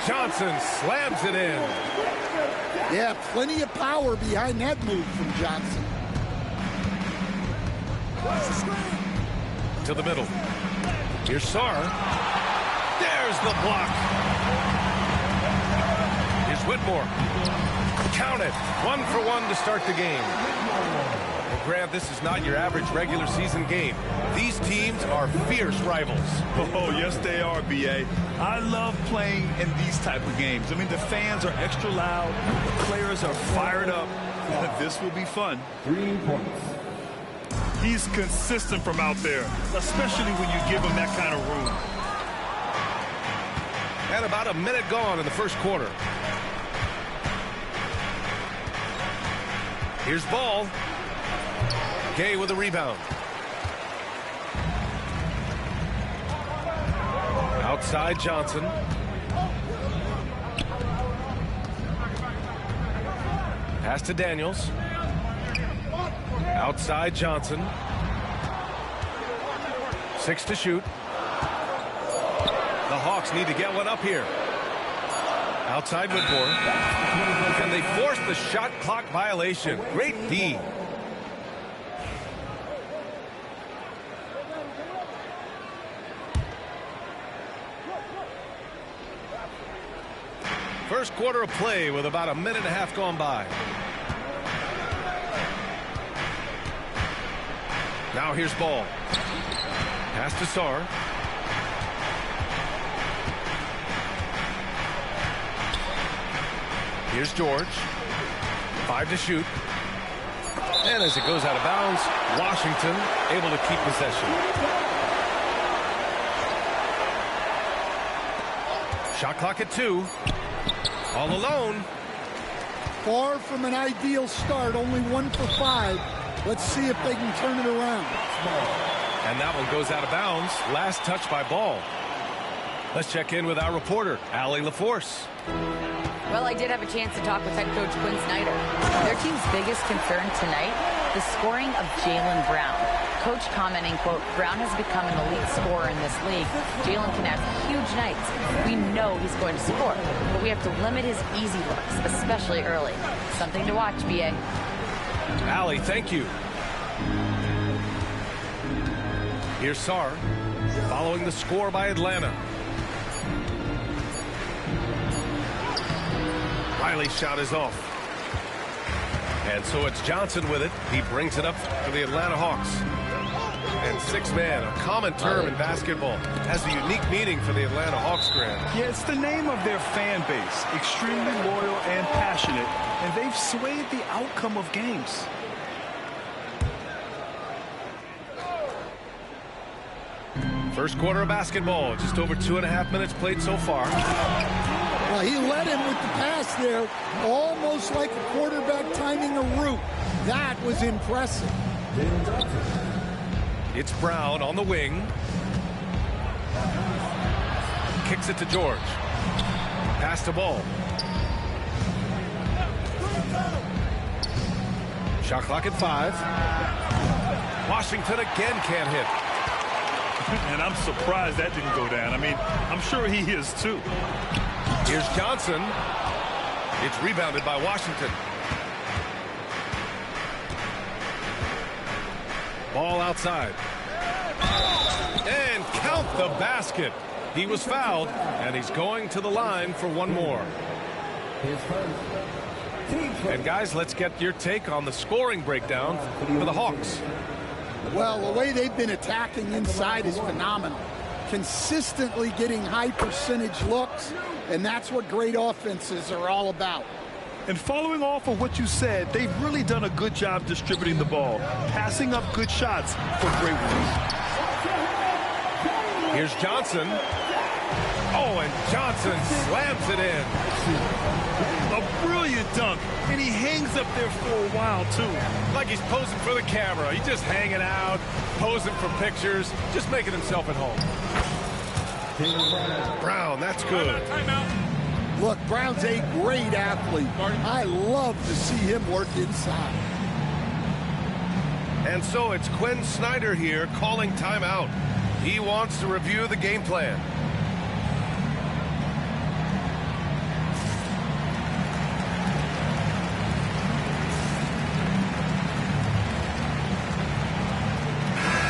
Johnson slams it in. Yeah, plenty of power behind that move from Johnson. To the middle. Here's Sarr. There's the block. Here's Whitmore. Count it. 1 for 1 to start the game. Well, Grant, this is not your average regular season game. These teams are fierce rivals. Oh, yes, they are, B.A. I love playing in these type of games. I mean, the fans are extra loud. The players are fired up. This will be fun. 3 points. He's consistent from out there, especially when you give him that kind of room. And about a minute gone in the first quarter. Here's Ball. Gay with a rebound. Outside Johnson. Pass to Daniels. Outside Johnson. 6 to shoot. The Hawks need to get one up here. Outside Whitmore. And they force the shot clock violation. Great D. First quarter of play with about a minute and a half gone by. Now here's Ball. Pass to Sarr. Here's George. 5 to shoot. And as it goes out of bounds, Washington able to keep possession. Shot clock at 2. All alone. Far from an ideal start, only 1 for 5. Let's see if they can turn it around. And that one goes out of bounds. Last touch by Ball. Let's check in with our reporter, Allie LaForce. Well, I did have a chance to talk with head coach Quinn Snyder. Their team's biggest concern tonight, the scoring of Jaylen Brown. Coach commenting, quote, Brown has become an elite scorer in this league. Jaylen can have huge nights. We know he's going to score, but we have to limit his easy looks, especially early. Something to watch, B.A. Allie, thank you. Here's Sarr, following the score by Atlanta. Riley's shot is off. And so it's Johnson with it. He brings it up for the Atlanta Hawks. And 6-man, a common term in basketball, has a unique meaning for the Atlanta Hawks, Grant. Yeah, it's the name of their fan base. Extremely loyal and passionate. And they've swayed the outcome of games. First quarter of basketball, just over 2.5 minutes played so far. Well, he led him with the pass there, almost like a quarterback timing a route. That was impressive. It's Brown on the wing. Kicks it to George. Pass to Ball. Shot clock at 5. Washington again can't hit. And I'm surprised that didn't go down. I mean, I'm sure he is too. Here's Johnson. It's rebounded by Washington. Ball outside. And count the basket. He was fouled, and he's going to the line for one more. And guys, let's get your take on the scoring breakdown for the Hawks. Well, the way they've been attacking inside is phenomenal. Consistently getting high percentage looks, and that's what great offenses are all about. And following off of what you said, they've really done a good job distributing the ball, passing up good shots for great ones. Here's Johnson. Oh, and Johnson slams it in. A brilliant dunk, and he hangs up there for a while, too. Like he's posing for the camera. He's just hanging out, posing for pictures, just making himself at home. Brown, that's good. Look, Brown's a great athlete. I love to see him work inside. And so it's Quinn Snyder here calling timeout. He wants to review the game plan.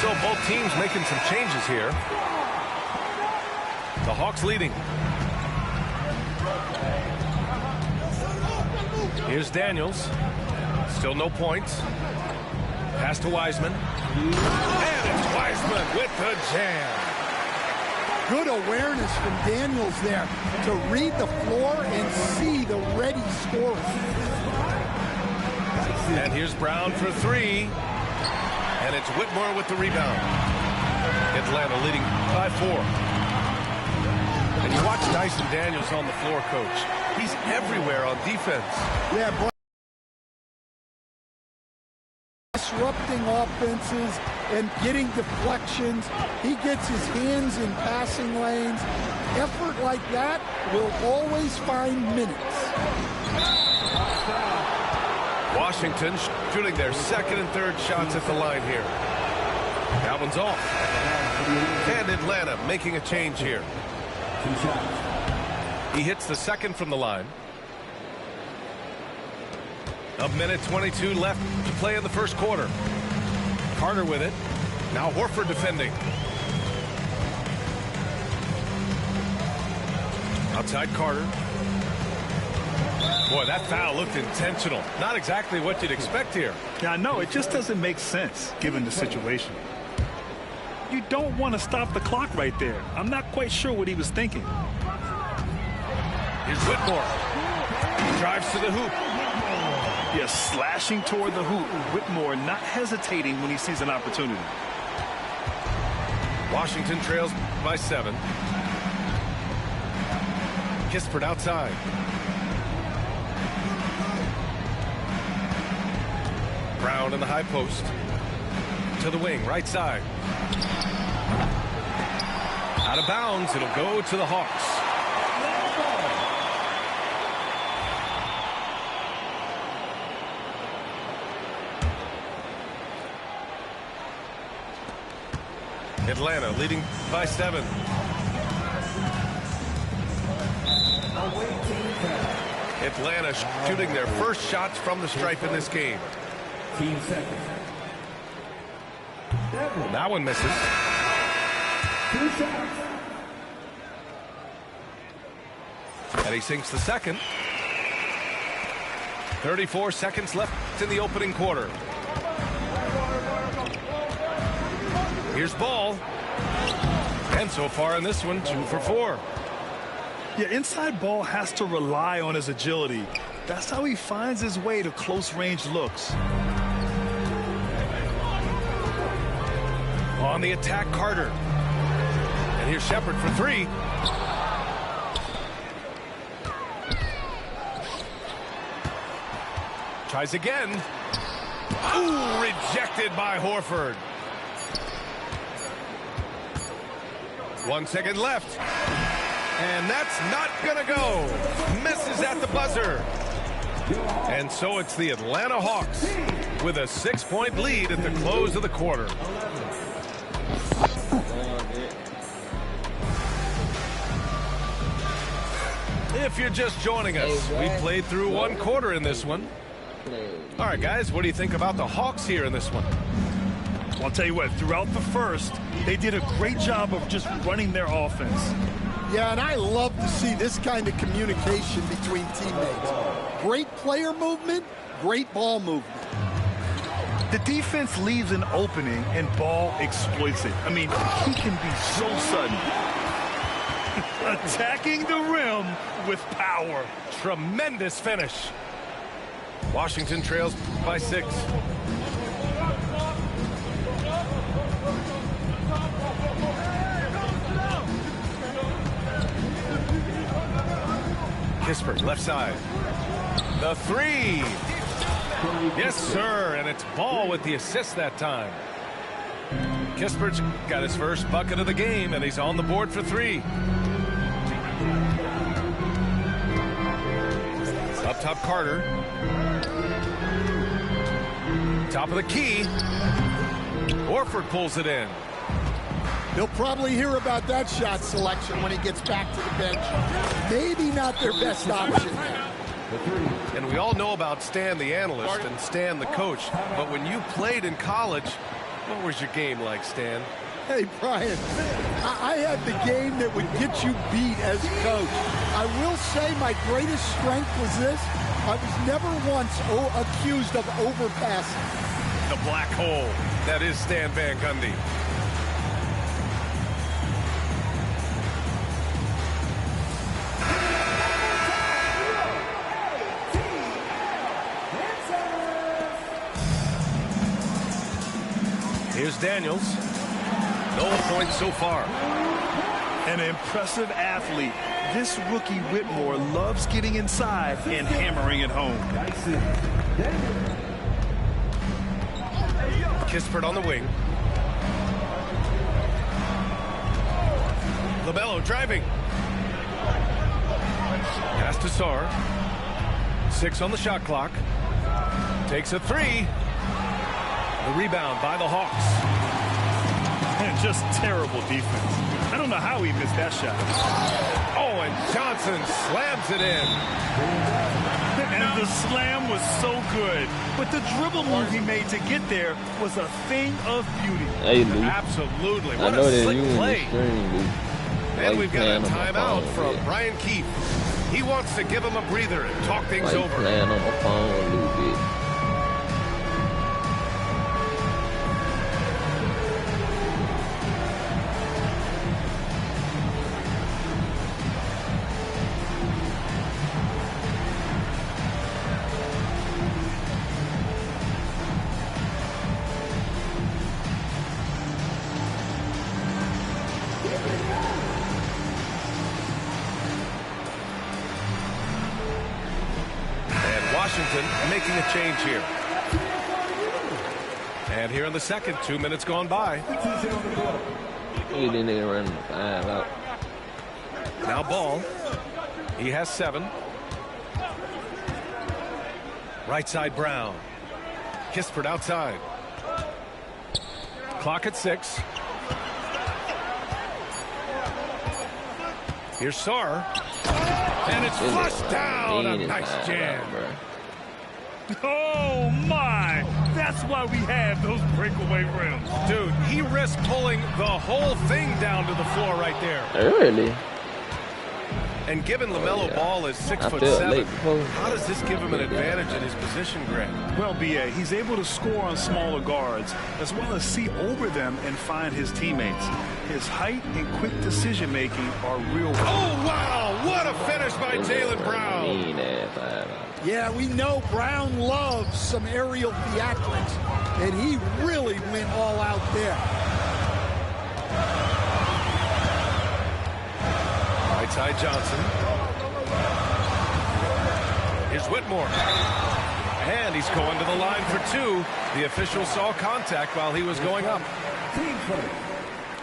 So both teams making some changes here. The Hawks leading. Here's Daniels. Still no points. Pass to Wiseman. And it's Wiseman with the jam. Good awareness from Daniels there to read the floor and see the ready scorer. And here's Brown for 3. And it's Whitmore with the rebound. Atlanta leading by 4. And you watch Dyson Daniels on the floor, Coach. He's everywhere on defense. Yeah, disrupting offenses and getting deflections. He gets his hands in passing lanes. Effort like that will always find minutes. Washington shooting their second and third shots at the line here. That one's off. And Atlanta making a change here. He hits the second from the line. A minute 22 left to play in the first quarter. Carter with it. Now Horford defending. Outside Carter. Boy, that foul looked intentional. Not exactly what you'd expect here. Yeah, I know. It just doesn't make sense given the situation. You don't want to stop the clock right there. I'm not quite sure what he was thinking. Here's Whitmore. He drives to the hoop. Yes, slashing toward the hoop. Whitmore not hesitating when he sees an opportunity. Washington trails by 7. Kispert outside. Brown in the high post. To the wing, right side. Out of bounds, it'll go to the Hawks. Atlanta leading by 7. Atlanta shooting their first shots from the stripe in this game. That one misses. And he sinks the second. 34 seconds left in the opening quarter. Here's Ball. And so far in this one, 2 for 4. Yeah, inside Ball has to rely on his agility. That's how he finds his way to close-range looks. On the attack, Carter. And here's Shepard for 3. Tries again. Ooh, rejected by Horford. 1 second left. And that's not gonna go. Misses at the buzzer. And so it's the Atlanta Hawks with a 6-point lead at the close of the quarter. If you're just joining us, we played through one quarter in this one. All right, guys, what do you think about the Hawks here in this one? Well, I'll tell you what, throughout the first, they did a great job of just running their offense. Yeah, and I love to see this kind of communication between teammates. Great player movement, great ball movement. The defense leaves an opening and Ball exploits it. I mean, he can be so sudden. Attacking the rim with power. Tremendous finish. Washington trails by 6. Kispert, left side. The 3. Yes, sir. And it's Ball with the assist that time. Kispert's got his first bucket of the game, and he's on the board for 3. Up top, Carter. Top of the key. Horford pulls it in. He'll probably hear about that shot selection when he gets back to the bench. Maybe not their best option now. And we all know about Stan the analyst and Stan the coach, but when you played in college, what was your game like, Stan? Hey, Brian, I had the game that would get you beat as a coach. I will say my greatest strength was this. I was never once accused of overpassing. The black hole. That is Stan Van Gundy. Here's Daniels. No points so far. An impressive athlete. This rookie Whitmore loves getting inside and hammering it home. Kispert on the wing. LaMelo driving. Pass to Sarr. 6 on the shot clock. Takes a 3. The rebound by the Hawks. And just terrible defense. I don't know how he missed that shot. Oh, and Johnson slams it in. And the slam was so good. But the dribble move he made to get there was a thing of beauty. Hey, Luke. Absolutely. I What know a that slick you in play. the stream, Luke. And we've got a playing on my timeout phone, from yeah. Brian Keefe. He wants to give him a breather and talk things Like over. playing on my phone a little bit. Washington making a change here. And here in the second, 2 minutes gone by. He didn't run the 5 out. Now Ball. He has 7. Right side Brown. Kispert outside. Clock at 6. Here's Sarr. And it's flushed down. A nice jam. Oh, my. That's why we have those breakaway rims. Dude, he risked pulling the whole thing down to the floor right there. Early. And given LaMelo Ball is 6'7", how does this give him an advantage in his position, Grant? Well, B.A., he's able to score on smaller guards, as well as see over them and find his teammates. His height and quick decision-making are real. Oh, wow! What a finish by Jaylen Brown! Yeah, we know Brown loves some aerial theatrics, and he really went all out there. Right side Johnson. Here's Whitmore. And he's going to the line for 2. The official saw contact while he was going up.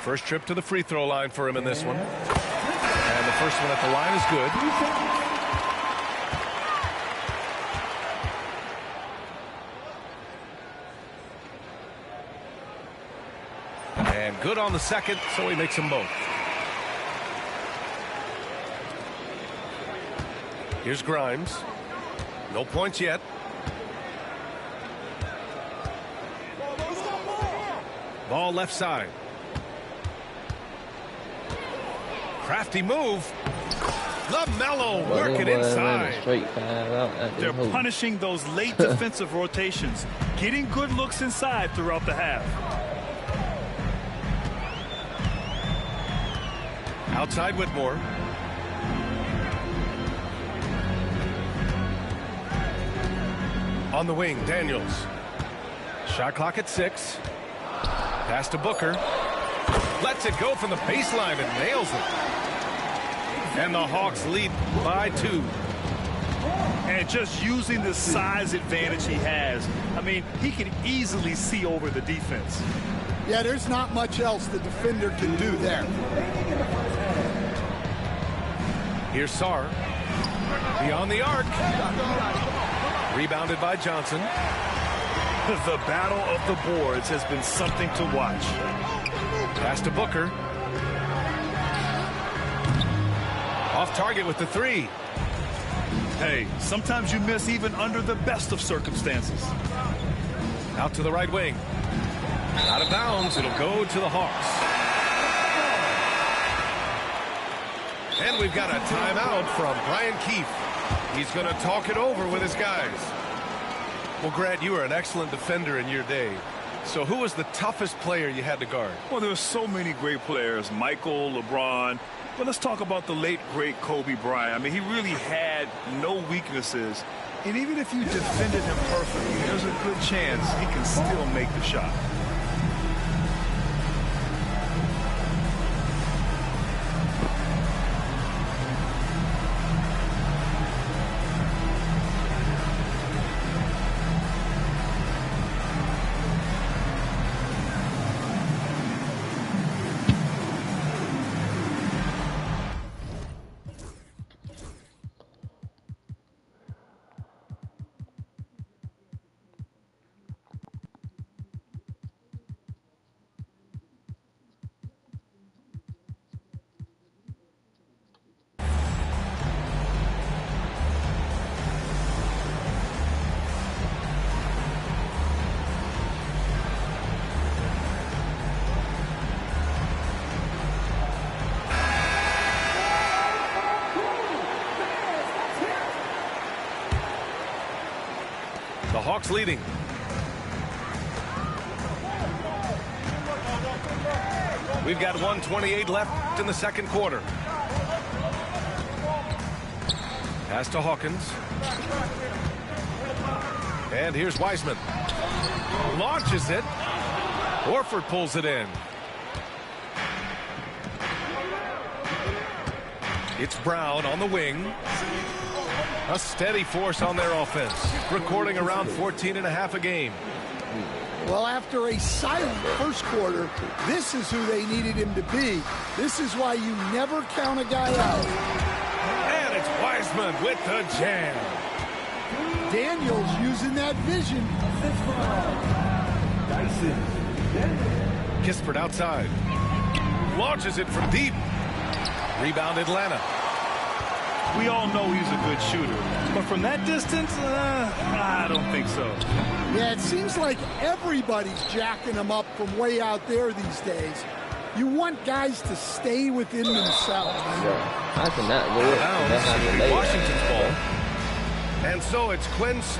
First trip to the free throw line for him in this one. And the first one at the line is good. And good on the second, so he makes them both. Here's Grimes. No points yet. Ball left side. Crafty move. LaMelo working inside. They're punishing those late defensive rotations, getting good looks inside throughout the half. Outside Whitmore. On the wing, Daniels. Shot clock at 6. Pass to Booker. Lets it go from the baseline and nails it. And the Hawks lead by 2. And just using the size advantage he has, I mean, he can easily see over the defense. Yeah, there's not much else the defender can do there. Here's Sarr. Beyond the arc. Rebounded by Johnson. The battle of the boards has been something to watch. Pass to Booker. Off target with the 3. Hey, sometimes you miss even under the best of circumstances. Out to the right wing. Out of bounds. It'll go to the Hawks. And we've got a timeout from Brian Keefe. He's going to talk it over with his guys. Well, Grant, you were an excellent defender in your day. So who was the toughest player you had to guard? Well, there were so many great players. Michael, LeBron. But let's talk about the late, great Kobe Bryant. I mean, he really had no weaknesses. And even if you defended him perfectly, there's a good chance he can still make the shot. The Hawks leading. We've got 1:28 left in the second quarter. Pass to Hawkins. And here's Wiseman. Launches it. Horford pulls it in. It's Brown on the wing. A steady force on their offense, recording around 14.5 a game. Well, after a silent first quarter, this is who they needed him to be. This is why you never count a guy out. And it's Wiseman with the jam. Daniels using that vision. Kispert outside. Launches it from deep. Rebound Atlanta. We all know he's a good shooter, but from that distance, I don't think so. Yeah, it seems like everybody's jacking him up from way out there these days. You want guys to stay within themselves. I cannot do it. Washington's ball. And so it's Quinn Snyder.